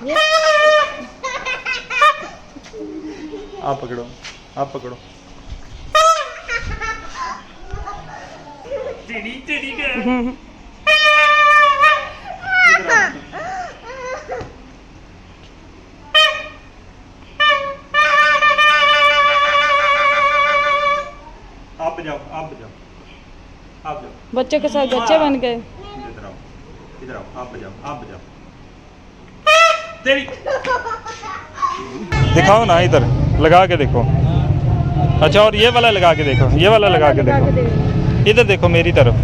आप पकड़ो, आप पकड़ो। टेडी टेडी के आप बजाओ, आप बजाओ, आप जाओ। बच्चों के साथ बच्चे बन गए। इधर आओ, इधर आओ, आप बजाओ, आप बजाओ। तेरी दिखाओ ना, इधर लगा के देखो। अच्छा, और ये वाला लगा के देखो, ये वाला लगा के देखो। इधर देखो मेरी तरफ,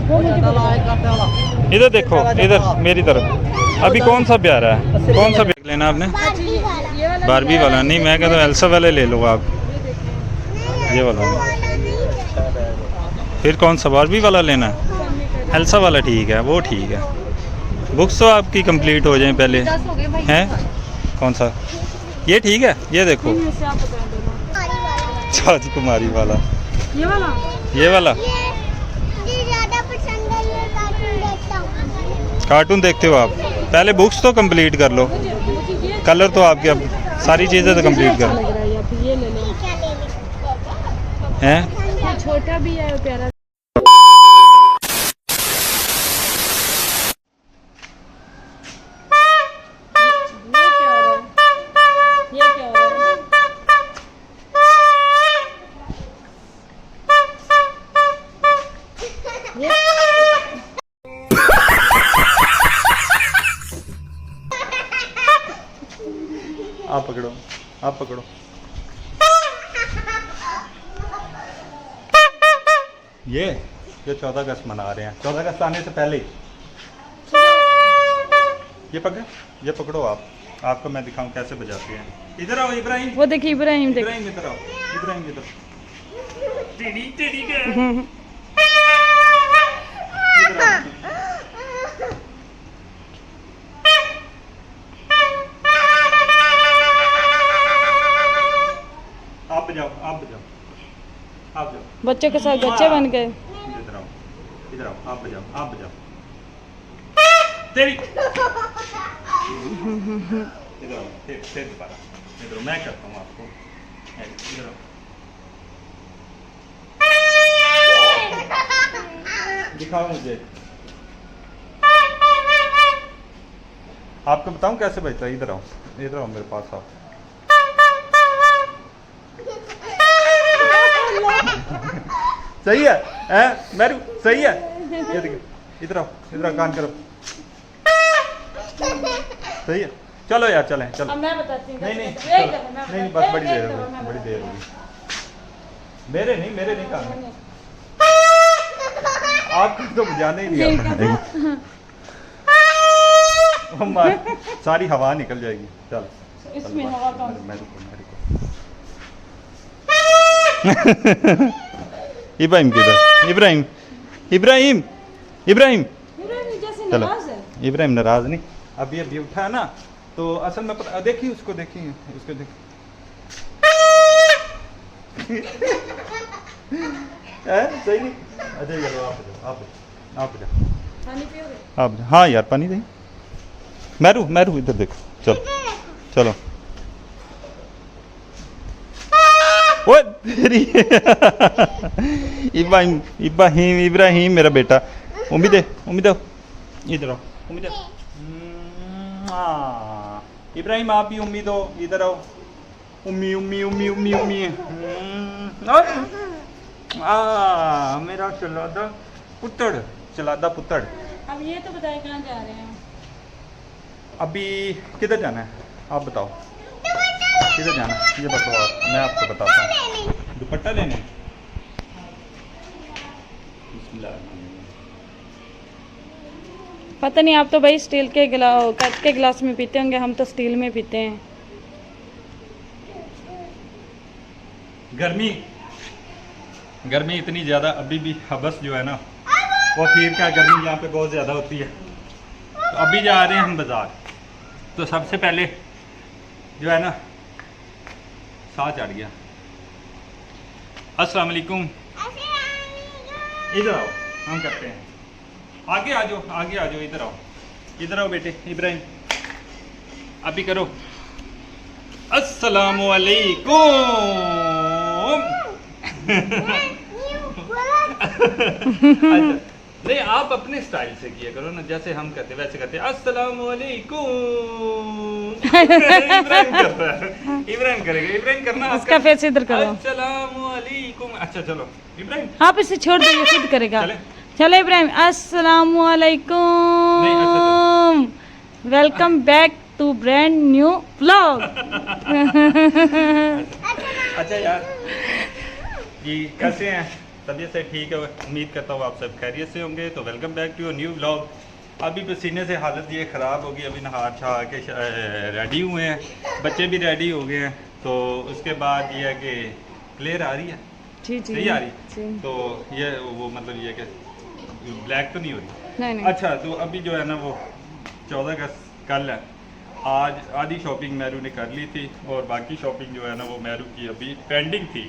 इधर देखो, इधर मेरी तरफ। अभी कौन सा प्यारा है, कौन सा देख लेना आपने? बारबी वाला नहीं, मैं कहता हूँ एल्सा वाले ले लो आप। ये वाला नहीं। फिर कौन सा बारबी वाला लेना है? एल्सा वाला ठीक है, वो ठीक है। बुक्स तो आपकी कंप्लीट हो जाए पहले हैं। कौन सा? ये ठीक है, ये देखो राजकुमारी वाला, ये वाला, ये वाला। ज्यादा पसंद है, ये कार्टून देखता हूँ। कार्टून देखते हो आप? पहले बुक्स तो कंप्लीट कर लो। कलर तो आपके अब सारी चीज़ें तो कंप्लीट कर लो। लग रहा है या फिर ये ले लो। क्या ले लें? हैं? ये छोटा भी है प्यारा। आप पकड़ो, आप पकड़ो। ये 14 अगस्त मना रहे हैं, 14 अगस्त आने से पहले ही। ये पकड़ो आप। आपको मैं दिखाऊं कैसे बजाते हैं। इधर आओ इब्राहिम, वो देखिए इब्राहिम, देख इब्राहिम इधर आओ, इब्राहिम इधर। टेडी टेडी के इधर आओ। आप बजाओ, आप बजाओ, आप जाओ। बच्चों के साथ बच्चे बन गए। इधर आओ, इधर आओ, आप बजाओ, आप बजाओ। तेरी इधर आओ, फिर दोबारा इधर आओ, मैं करता हूँ आपको। इधर आओ, दिखाओ मुझे। आपको बताऊं कैसे बजता है? इधर आओ, इधर आओ, मेरे पास आओ। सही है, मैरू सही है। ये देखो, इधर आओ, कान करो। सही है, चलो यार, चलें चलो। अब मैं बताती हूँ। नहीं नहीं चलो। नहीं, बस बड़ी देर होगी, बड़ी देर होगी। मेरे नहीं काम है। आपको तो बजाने ही नहीं आता। सारी हवा निकल जाएगी। चल, इसमें हवा कम। इब्राहिम किधर? इब्राहिम इब्राहिम इब्राहिम जैसे चलो। नाराज है। इब्राहिम नाराज नहीं, अभी उठा है ना, तो असल में देखिए उसको, देखिए उसको, देखिए। सही नहीं? अच्छा चलो, आप जाओ। पानी पियोगे? आप जाओ। हाँ यार, पानी दे। मैरू इधर देखो, चलो चलो। ओए तेरी इब्राहिम मेरा बेटा। उम्मीद इधर आओ, उम्मीद। इब्राहिम आप भी उम्मीद हो, इधर आओ। उम्मी मेरा चलादा पुत्तड़। अब ये तो बताए कहाँ जा रहे हैं? अभी किधर जाना है आप बताओ? किधर जाना है ये बताओ आप, मैं आपको बताता हूँ। दुपट्टा लेने। पता नहीं, आप तो भाई स्टील के कांच के गिलास में पीते होंगे, हम तो स्टील में पीते हैं। गर्मी इतनी ज़्यादा अभी भी, हबस जो है ना, वो खीर का गर्मी यहाँ पे बहुत ज़्यादा होती है। तो अभी जा रहे हैं हम बाज़ार। तो सबसे पहले जो है ना, साह चढ़ गया। अस्सलाम वालेकुम। इधर आओ, हम करते हैं। आगे आ जाओ, इधर आओ बेटे। इब्राहिम अभी करो अस्सलामु अलैकुम। अच्छा, नहीं आप अपने स्टाइल से किया करो ना, जैसे हम करते वैसे करते अस्सलामु अलैकुम। इब्राहिम कर रहा है, इब्राहिम करेगा, इब्राहिम करना उसका फेस इधर करो। अस्सलामु अलैकुम। अच्छा चलो इब्राहिम आप इसे छोड़ दो, ये खुद करेगा। चले? चलो इब्राहिम, अस्सलामु अलैकुम, welcome back to brand new vlog. अच्छा यार जी, कैसे हैं? तबीयत से ठीक है? उम्मीद करता हूँ आप सब खैरियत से होंगे। तो welcome back to your new vlog. अभी पसीने से हालत ये ख़राब होगी, अभी नहा छा के रेडी हुए हैं, बच्चे भी रेडी हो गए हैं। तो उसके बाद ये है कि क्लियर आ रही है, जी जी सही आ रही जी। तो ये वो मतलब ये कि ब्लैक तो नहीं हो रही। नहीं नहीं, अच्छा तो अभी जो है ना वो 14 अगस्त कल है, आज आधी शॉपिंग मैरू ने कर ली थी और बाकी शॉपिंग जो है ना वो मैरू की अभी पेंडिंग थी।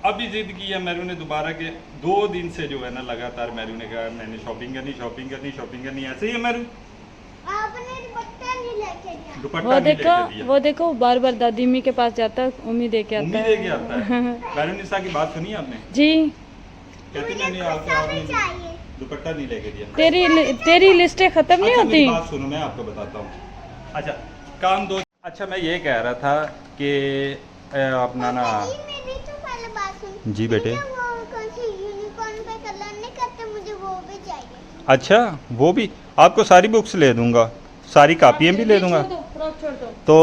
अभी जिद की है मैरू ने दोबारा के 2 दिन से जो है ना लगातार मैरू ने कहा मैंने शॉपिंग करनी शॉपिंग करनी शॉपिंग करनी। ऐसे ही है मैरू, आपने दुपट्टा नहीं लेके दिया। दुपट्टा वो नहीं देखो लेके दिया। वो देखो, बार बार दादी अम्मी के पास जाता है, उम्मीद दे के आता उम्मीद है। है कि आता है। मैरू निसा की बात सुनी आपने? जी, कहती मैंने आपको आपने चाहिए। दुपट्टा नहीं लेके दिया। तेरी लिस्टें खत्म नहीं अच्छा, होती। मेरी बात सुनो, मैं आपको बताता हूँ। अच्छा काम दो। अच्छा मैं ये कह रहा था कि अपना ना मेरी तो पहले बात सुन। जी बेटे। मुझे वो कौन सी यूनिकॉर्न पे कलर नहीं करते, मुझे वो भी चाहिए। अच्छा वो भी आपको सारी बुक्स ले दूंगा, सारी कापियाँ भी ले दूंगा, तो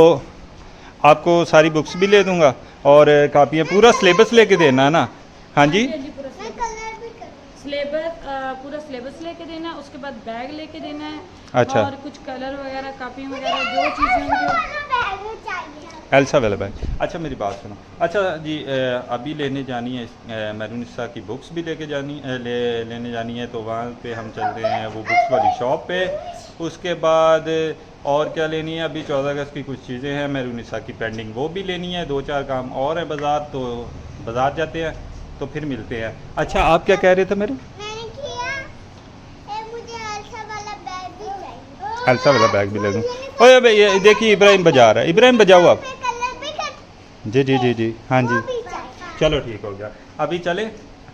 आपको सारी बुक्स भी ले दूंगा और कापियाँ पूरा सिलेबस लेके देना है ना? हाँ जी मैं कलर भी करूँ। सिलेबस पूरा सिलेबस लेके देना है, उसके बाद बैग लेके देना है। अच्छा। और कुछ कलर वगैरह, कापी वगैरह, जो चीज़ें होंगी बैग चाहिए। एल्सा वाला बैग। अच्छा मेरी बात सुनो। अच्छा जी अभी लेने जानी है मैरूनिसा की बुक्स भी लेके जानी लेने जानी है, तो वहाँ पे हम चल रहे हैं वो बुक्स वाली शॉप पे। उसके बाद और क्या लेनी है? अभी 14 अगस्त की कुछ चीज़ें हैं मैरूनिसा की पेंडिंग, वो भी लेनी है। 2-4 काम और है बाज़ार, तो बाज़ार जाते हैं तो फिर मिलते हैं। अच्छा आप क्या कह रहे थे मेरे? मैंने किया मुझे एल्सा वाला बैग भी चाहिए। एल्सा वाला बैग भी ले दूँ। ओए भाई ये देखिए इब्राहिम बजा रहा है, इब्राहिम बजाओ आप। मैं कलर भी कर जी जी जी जी हाँ जी वो भी चाहिए। चलो ठीक हो गया। अभी चले,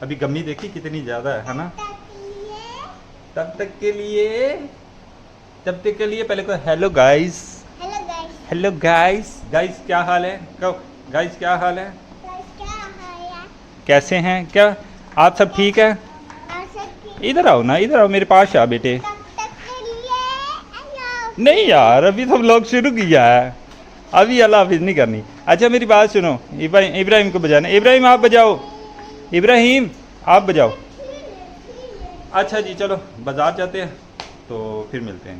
अभी गमी देखी कितनी ज़्यादा है ना? तब तक के लिए पहले को hello guys. Hello guys. Hello guys. Guys क्या हाल है? कहो गाइस क्या हाल है? गाइस क्या है यार? कैसे हैं? क्या आप सब ठीक है? आप सब इधर आओ ना, इधर आओ मेरे पास आ बेटे। तब तक के लिए हेलो। नहीं यार अभी तो व्लॉग शुरू किया है, अभी अल्लाह हाफिज़ नहीं करनी। अच्छा मेरी बात सुनो, इब्राहिम को बजाना। इब्राहिम आप बजाओ, इब्राहिम आप बजाओ। अच्छा जी चलो बाज़ार जाते हैं तो फिर मिलते हैं।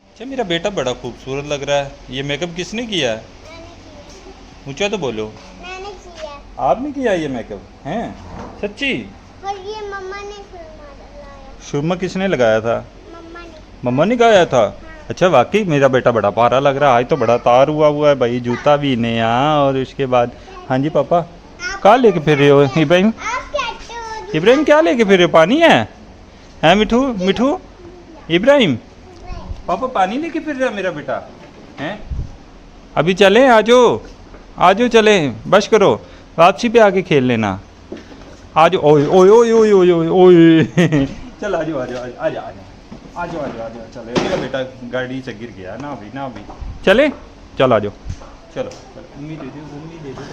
अच्छा मेरा बेटा बड़ा खूबसूरत लग रहा है, ये मेकअप किसने किया है? मैंने किया। ऊँचा तो बोलो। मैंने किया। आपने किया ये मेकअप? हैं सच्ची? और ये मम्मा ने फिल्मा लगाया। सुरमा किसने लगाया था? मम्मा ने। मम्मा ने गाया था? अच्छा वाकई मेरा बेटा बड़ा प्यारा लग रहा है, आज तो बड़ा तार हुआ है भाई, जूता भी नया और उसके बाद। हाँ जी पापा कहाँ लेके फिर रहे हो इब्राहिम? आप कहते हो इब्राहिम क्या लेके फिर रहे हो? पानी है? हैं मिठू मिठू? इब्राहिम पापा पानी लेके फिर रहा है मेरा बेटा हैं? अभी चलें, आजो चलें, बस करो, वापसी पे आके खेल लेना। आज ओए ओए ओए ओए ओए ओए ओए चल आजो चलो मेरा बेटा गाड़ी से गिर गया ना अभी चले चल आजो चलो उम्मीद दे दो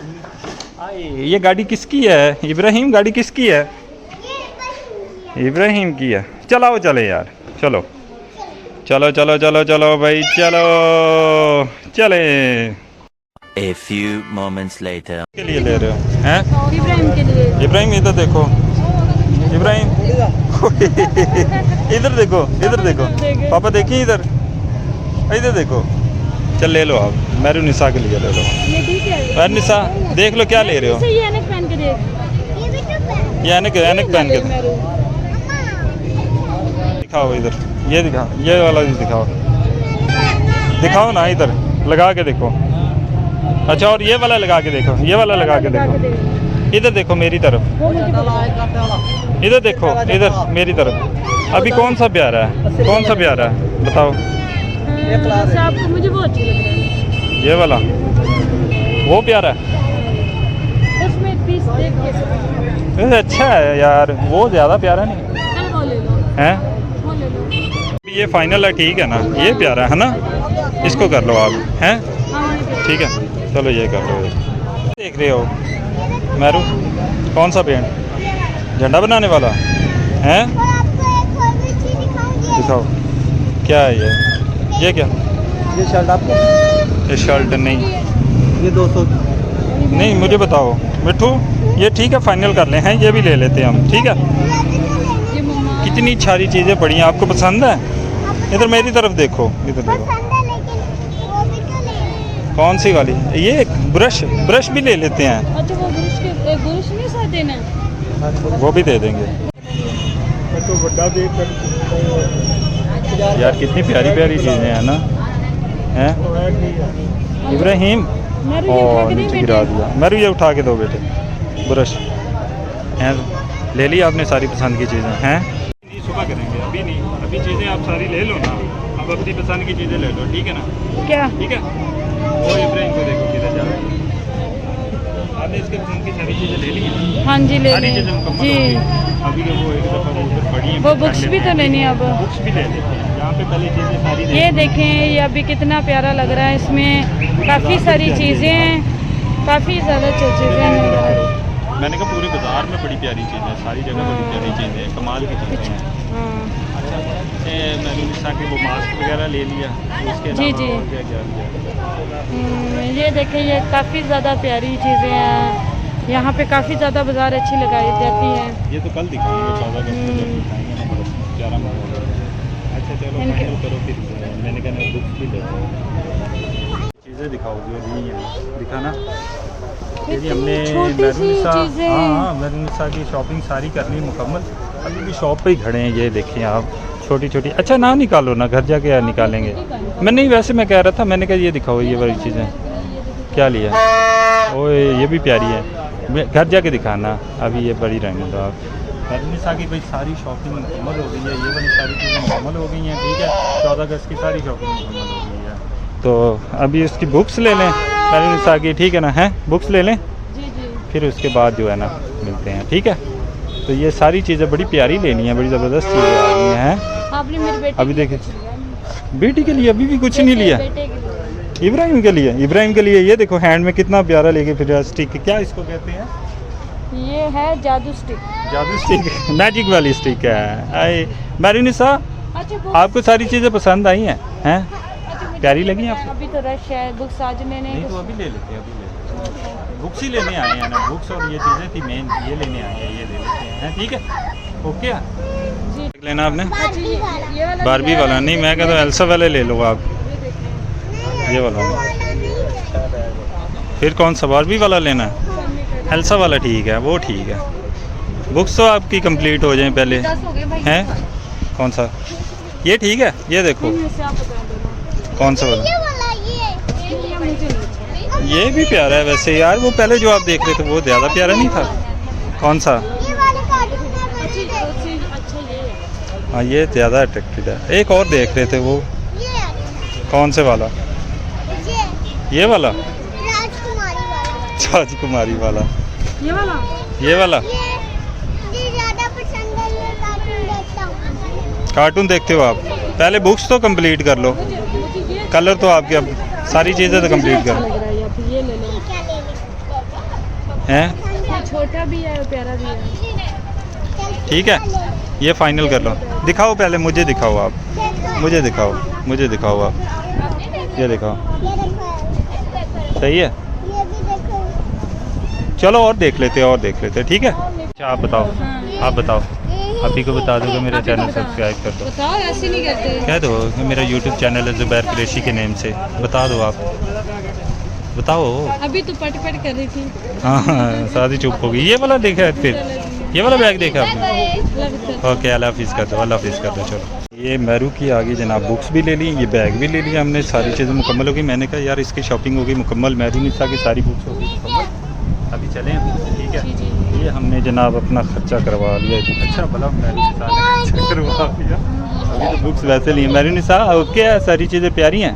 आए। ये गाड़ी किसकी है इब्राहिम? गाड़ी किसकी है? इब्राहिम की है। चलाओ चले यार, चलो भाई चलो चले। A few moments later. के लिए ले रहे हो हैं? इब्राहिम के लिए। इब्राहिम इधर देखो, इब्राहिम इधर देखो पापा देखिए इधर देखो। चल ले लो आप, मैरूनिसा के लिए ले लो। ये ठीक है। मैरूनिसा देख लो क्या ले रहे हो? ये ऐनक पहन के देख। ये भी तो पहन। ये ऐनक पहन के दिखाओ इधर, ये दिखाओ, ये वाला भी दिखाओ ना, इधर लगा के देखो। अच्छा और ये वाला लगा के देखो, इधर देखो मेरी तरफ, इधर देखो, इधर मेरी तरफ। अभी कौन सा प्यारा है बताओ? जैसे आपको मुझे वो अच्छी लग रही है। ये वाला वो प्यारा है। उसमें पीस देख के वैसे अच्छा है यार, वो ज़्यादा प्यारा नहीं चल वो ले लो, है। वो ले लो। ये फाइनल है, ठीक है ना, ये प्यारा है ना, इसको कर लो आप, हैं हाँ ये ठीक है, चलो ये कर लो। देख रहे हो मैरू, कौन सा पेंट, झंडा बनाने वाला है? और आपको एक और भी चीज दिखाऊंगी। दिखाओ क्या है ये क्या? ये शर्ट आपको, ये शर्ट नहीं, ये 200 नहीं मुझे बताओ मिट्ठू, ये ठीक है फाइनल कर ले हैं, ये भी ले लेते हैं हम, ठीक है। ये मम्मा कितनी सारी चीज़ें पड़ी हैं, आपको पसंद है? इधर मेरी तरफ देखो, इधर देखो। पसंद है लेकिन वो भी तो लेनी है। कौन सी वाली? ये ब्रश भी ले लेते हैं, अच्छा वो ब्रश नहीं साथ देना। वो भी दे देंगे। तो बड़ा देख यार कितनी प्यारी प्यारी चीज़ें हैं ना, हैं इब्राहिम। मेरे ये उठा और के नहीं नीचे गिरा दिया। मेरू ये उठा के दो बेटे, ब्रश हैं, ले ली आपने सारी पसंद की चीज़ें हैं। सुबह करेंगे, अभी नहीं, अभी चीज़ें आप सारी ले लो ना, अब अपनी पसंद की चीज़ें ले लो, ठीक है ना, क्या? ठीक है। वो इब्राहिम को देखो किधर जा रहा है, आपने इसके पसंद की सारी चीज़ें ले ली हैं? हाँ जी ले सारी लें चीज़ें मुकम्मल जी। हो गई। अभी वो एक दफ़ा वो उधर पड़ी हैं, वो बुक्स भी तो लेनी है अब। बुक्स भी ले लेते हैं, यहाँ पे पहले चीज़ें सारी ले ये ली। देखें, ये अभी कितना प्यारा लग रहा है, इसमें काफ़ी सारी चीज़ें हैं, काफ़ी ज़्यादा चीज़ें हैं। मैंने कहा पूरे बाजार में बड़ी प्यारी चीज़ें, सारी जगह बड़ी प्यारी चीज़ें हैं, कमाल की चीज़ें हैं। हाँ मैंने निशा के वो मास्क वगैरह ले लिया, उसके जी, अलावा जी। और क्या क्या लिया? ये देखें, ये काफ़ी ज़्यादा प्यारी चीज़ें हैं, यहाँ पे काफ़ी ज़्यादा बाज़ार अच्छी लगाई जाती हैं। ये तो कल दिखाएंगे, 14 अगस्त को जब दिखाएंगे ना, बड़ा प्यारा माहौल है। अच्छा चलो इनके- फाइनल करो फिर, मैंने कहा बुक्स भी ले लो। चीज़ें दिखाओ जो ली हैं, दिखाना। ये भी हमने छोटी सी मैरूनिसा, चीज़ें। हाँ मैरूनिसा की शॉपिंग सारी कर ली मुकम्मल, अभी भी शॉप पे ही खड़े हैं। ये देखिए आप, छोटी छोटी, अच्छा ना निकालो ना, घर जाके निकालेंगे। मैं नहीं, वैसे मैं कह रहा था, मैंने कहा ये दिखाओ ये वाली चीज़ें क्या लिया। ओए ये भी प्यारी है, घर जाके दिखाना, अभी ये बड़ी रहने दो आप। मैरूनिसा की भाई सारी शॉपिंग मुकम्मल हो गई है, ये वाली सारी चीज़ें मुकम्मल हो गई हैं, ठीक है। 14 अगस्त की सारी शॉपिंग मुकम्मल हो गई है, तो अभी उसकी बुक्स ले लें मैरूनिसा की, ठीक है ना, हैं बुक्स ले लें, जी जी फिर उसके बाद जो है ना मिलते हैं, ठीक है। तो ये सारी चीज़ें बड़ी प्यारी लेनी है, बड़ी ज़बरदस्त चीज़ें आ रही हैं। आपने मेरे बेटे अभी के लिए देखिए, कुछ लिया नहीं? बेटी के लिए अभी भी कुछ नहीं लिया। बेटे के लिए इब्राहिम के लिए, इब्राहिम के लिए ये देखो हैंड में कितना प्यारा लेके फिर स्टिक, क्या इसको कहते हैं? ये है जादू स्टिक। जादू स्टिक, मैजिक वाली स्टिक है। आई मैरूनिसा, अच्छा वो आपको सारी चीज़ें पसंद आई हैं? हैं प्यारी लगी आपको? अभी तो रश है, बुक्स आज लेने नहीं तो अभी ले लेते हैं, अभी ले लेते हैं। बुक्स ही लेने आए हैं ना, बुक्स और ये चीज़ें थी मेन, ये लेने आए हैं, ये ले लेते हैं, ठीक है। ओके जी। लेना आपने अच्छा ये वाला बारबी वाला? नहीं मैं कहता हूँ एल्सा वाले ले लो आप, ये वाला। फिर कौन सा बारबी वाला लेना है? एल्सा वाला ठीक है, वो ठीक है। बुक्स तो आपकी कंप्लीट हो जाए पहले, 10 हो गए भाई। हैं? कौन सा? ये ठीक है, ये देखो इनमें से आप बता दो। कौन सा वाला। ये वाला ये ये मुझे नहीं चाहिए। ये भी प्यारा है वैसे यार, वो पहले जो आप देख रहे थे वो ज़्यादा प्यारा नहीं था? कौन सा? ये वाले कार्टून में अच्छी बच्चे अच्छा ये है। हाँ ये ज़्यादा अट्रैक्टिव है। एक और देख रहे थे वो, ये कौन से वाला? ये वाला, राजकुमारी वाला राजकुमारी वाला, ये वाला ये वाला। ये ज्यादा पसंद है, ये कार्टून देखता हूँ। कार्टून देखते हो आप? पहले बुक्स तो कंप्लीट कर लो, मुझे ये कलर तो आपके अब सारी चीज़ें तो कंप्लीट अच्छा कर लग रहा है, या फिर ये ले लो। क्या लेंगे? हैं, ये छोटा भी है और प्यारा भी है। ठीक है ये फाइनल कर लो। दिखाओ पहले, मुझे दिखाओ आप, मुझे दिखाओ, मुझे दिखाओ आप, ये दिखाओ, ये देखो, सही है। ये भी देखो। चलो और देख लेते हैं, और देख लेते हैं, ठीक है। अच्छा आप बताओ, आप बताओ, अभी को बता दो कि मेरा चैनल सब्सक्राइब कर दो। बताओ, ऐसे नहीं करते। कह दो कि मेरा यूट्यूब चैनल है ज़ुबैर कुरैशी के नेम से, बता दो आप, बताओ। अभी तो पट पट कर रही थी। हाँ हाँ शादी चुप हो गई। ये वाला देखा है फिर, ये वाला बैग देखा आपने? ओके अल्लाह हाफिज़ कर दो, अल्लाह हाफिज़ कर दो। चलो ये मैरू की आ गई जनाब, बुक्स भी ले ली, ये बैग भी ले लिया हमने, सारी चीज़ें मुकम्मल हो गई। मैंने कहा यार इसकी शॉपिंग हो गई मुकम्मल, मैरूनिसा की सारी बुक्स हो गई मुकम्मल। अभी चलें, ठीक है। जी, जी। ये हमने जनाब अपना खर्चा करवा लिया, अच्छा भला मैरूनिसा ने खर्चा करवा लिया। अभी तो बुक्स वैसे नहीं है। मेरूनिसा ओके है, सारी चीज़ें प्यारी हैं।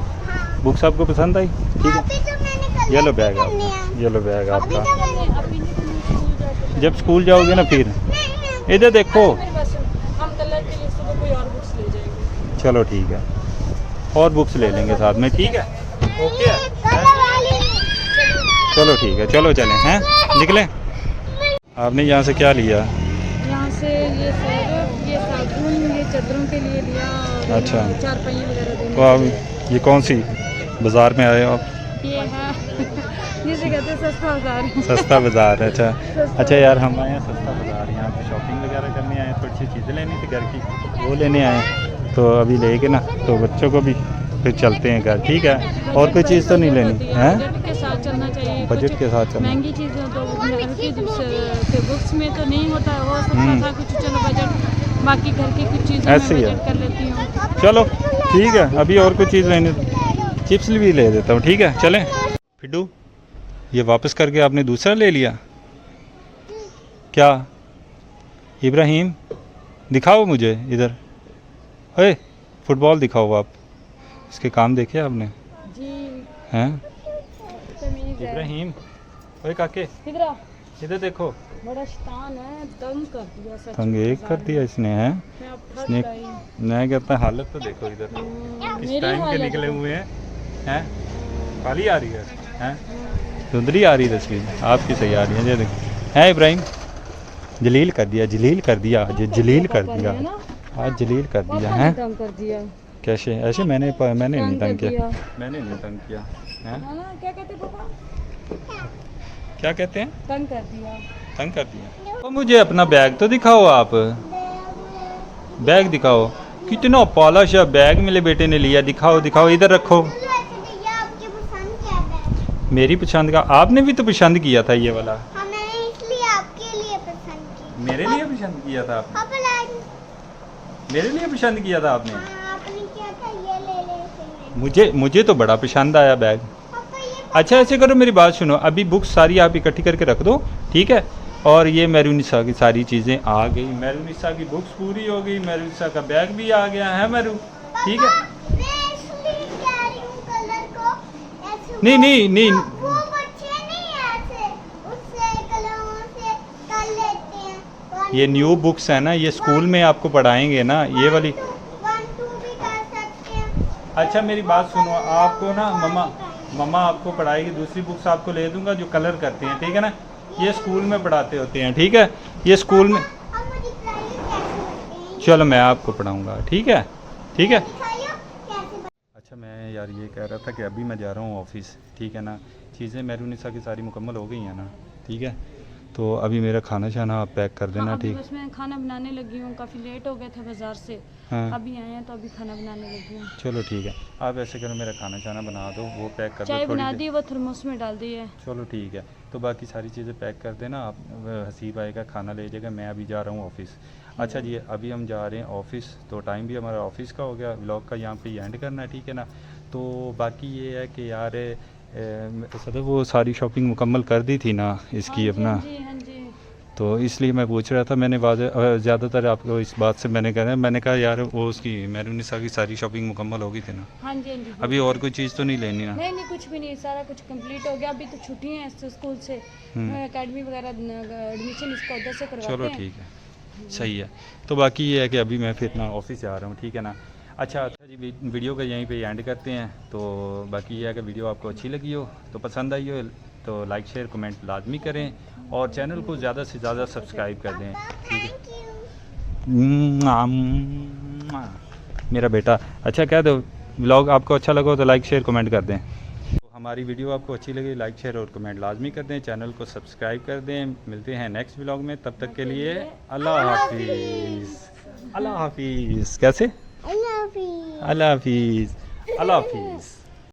बुक्स आपको पसंद आई? ठीक है, अभी तो मैंने कल ये लो बैग करने आपका, हैं। ये लो बैग अभी आपका। तो मैंने अभी नहीं तो मैं स्कूल जाके जब स्कूल जाओगे ना फिर नहीं इधर देखो। मेरे पास हम कलर के लिए सुबह कोई और बुक्स ले जाएंगे। चलो ठीक है, और बुक्स ले लेंगे साथ में, ठीक है? ओके है, कलर वाली चलो ठीक है, चलो चलें, हैं निकलें। आपने यहाँ से क्या लिया? यहाँ से ये सर्फ, ये साबुन, ये चादरों के लिए लिया और अच्छा। चारपाई वगैरह देने तो आप ये कौन सी बाज़ार में आए हो आप? ये है जिसे कहते हैं सस्ता बाजार। सस्ता बाज़ार, अच्छा अच्छा यार, हम आए हैं सस्ता बाज़ार, यहाँ पे शॉपिंग वगैरह करने आए हैं, थोड़ी सी चीज़ें लेनी थी घर की, वो लेने आए हैं। तो अभी लेके ना तो बच्चों को भी फिर चलते हैं घर, ठीक है? और कोई चीज़ तो नहीं लेनी है? बजट के साथ चलना चाहिए। बजट कुछ के साथ चलना। महंगी चीज़ें तो बुक्स में तो नहीं होता है, हो सकता था कुछ, चलो बजट, बाकी घर की कुछ चीज़ें मैं ऐसे ही है। बजट कर लेती हूँ। चलो ठीक है, अभी और कोई चीज़ लेनी, चिप्स भी ले देता हूँ, ठीक है? चलें। फिडू, ये वापस करके आपने दूसरा ले लिया क्या? इब्राहिम दिखाओ मुझे इधर, अरे फुटबॉल दिखाओ आप, इसके काम देखे आपने? जी हैं तमीज़ है। इब्राहिम, ओए काके इधर आ, इधर देखो, बड़ा शैतान है, तंग कर दिया सच तंग में एक कर बाजार दिया में। इसने, हैं? मैं अब थक इसने गई हूँ। मैं कहता हालत तो देखो इधर, किस मेरी टाइम के हालत निकले तो- हुए हैं? काली आ रही है, हैं? धुंधली आ रही है तस्वीर, आपकी सही आ रही है, ये देखो। हैं इब्राहिम, जलील कर दिया, जलील कर दिया, आज जलील कर पापा दिया, ने ना, आज जलील कर दिया, पापा ने हैं? तंग कर दिया। कैसे ऐसे? मैंने नहीं तंग तंग कर किया, दिया। मैंने नहीं तंग किया, हैं? है ना, क्या कहते पापा? क्या कहते हैं? तंग कर दिया। तंग कर दिया। तो मुझे अपना बैग तो दिखाओ आप, बैग दिखाओ, कितना पॉलिश है बैग मेरे बेटे ने लिया, दिखाओ दिखाओ, इधर रखो। आपकी पसंद क्या है? मेरी पसंद का आपने भी तो पसंद किया था ये वाला, हाँ मैंने इसलिए आपके लिए पसंद की। मेरे लिए पसंद किया था आपने? पापा लाइक मेरे लिए पसंद किया था आपने? हाँ आपने क्या था, ये ले ले इसे ले। मुझे तो बड़ा पसंद आया बैग। पापा ये अच्छा ऐसे करो, मेरी बात सुनो, अभी बुक्स सारी आप इकट्ठी करके रख दो, ठीक है? और ये मेरूनिसा की सारी चीज़ें आ गई, मेरूनिसा की बुक्स पूरी हो गई, मेरूनिसा का बैग भी आ गया है मेरू, ठीक है? मैं इसलिए कह रही हूँ कलर को ऐसे नहीं वो बच्चे नहीं ऐसे उससे कलरों से कर लेते हैं। ये न्यू बुक्स है ना, ये स्कूल में आपको पढ़ाएंगे ना, ये वाली। 1 2 भी कर सकते हैं। अच्छा मेरी बात सुनो, आपको ना मम्मा आपको पढ़ाएगी, दूसरी बुक्स आपको ले दूंगा जो कलर करते हैं, ठीक है ना? ये स्कूल में पढ़ाते होते हैं, ठीक है? ये स्कूल में, अब मुझे प्राइस कैसे लगते हैं? चलो मैं आपको पढ़ाऊंगा, ठीक है? ठीक है। दिखाइए कैसे अच्छा मैं यार ये कह रहा था कि अभी मैं जा रहा हूँ ऑफिस, ठीक है ना? चीज़ें मेरूनिसा की सारी मुकम्मल हो गई हैं ना, ठीक है? तो अभी मेरा खाना शाना आप पैक कर देना, हाँ, अभी ठीक? बस मैं खाना बनाने लगी हूँ, काफ़ी लेट हो गए थे बाजार से, हाँ अभी आए हैं तो अभी खाना बनाने लगी हूँ। चलो ठीक है, आप ऐसे करो मेरा खाना शाना बना दो, वो पैक कर दो चाय थोड़ी बना देर। दी, वो थर्मोस में डाल दी है। चलो ठीक है, तो बाकी सारी चीज़ें पैक कर देना आप, हसीब आएगा खाना ले जाएगा, मैं अभी जा रहा हूँ ऑफिस। अच्छा जी, अभी हम जा रहे हैं ऑफिस, तो टाइम भी हमारा ऑफिस का हो गया, व्लॉग का यहाँ पे एंड करना है, ठीक है ना? तो बाकी ये है कि यार सदर वो सारी शॉपिंग मुकम्मल कर दी थी ना इसकी अपना, हाँ जी, हाँ जी। तो इसलिए मैं पूछ रहा था, मैंने ज़्यादातर आपको इस बात से मैंने कहा यार वो उसकी मेरूनिसा की सारी शॉपिंग मुकम्मल हो गई थी ना, हाँ जी, हाँ जी। अभी और कोई चीज़ तो नहीं लेनी ना? नहीं नहीं, कुछ भी नहीं, सारा कुछ कंप्लीट हो गया, अभी तो छुट्टी है इससे स्कूल से, एकेडमी वगैरह एडमिशन इसका उधर से करवाते चलो हैं। ठीक है, सही है। तो बाकी ये है कि अभी मैं फिर ना ऑफिस जा रहा हूँ, ठीक है ना? अच्छा जी, वीडियो का यहीं पे एंड करते हैं। तो बाकी ये है कि वीडियो आपको अच्छी लगी हो, तो पसंद आई हो तो लाइक शेयर कमेंट लाजमी करें, और चैनल को ज़्यादा से ज़्यादा सब्सक्राइब कर दें, ठीक है? मेरा बेटा, अच्छा कह दो, व्लॉग आपको अच्छा लगा तो लाइक शेयर कमेंट कर दें। तो हमारी वीडियो आपको अच्छी लगी, लाइक शेयर और कमेंट लाजमी कर दें, चैनल को सब्सक्राइब कर दें। मिलते हैं नेक्स्ट व्लॉग में, तब तक के लिए अल्लाह हाफिज़। अल्लाह हाफिज़ कैसे? I love you. अल्लाह हाफिज़, अल्लाह हाफिज़।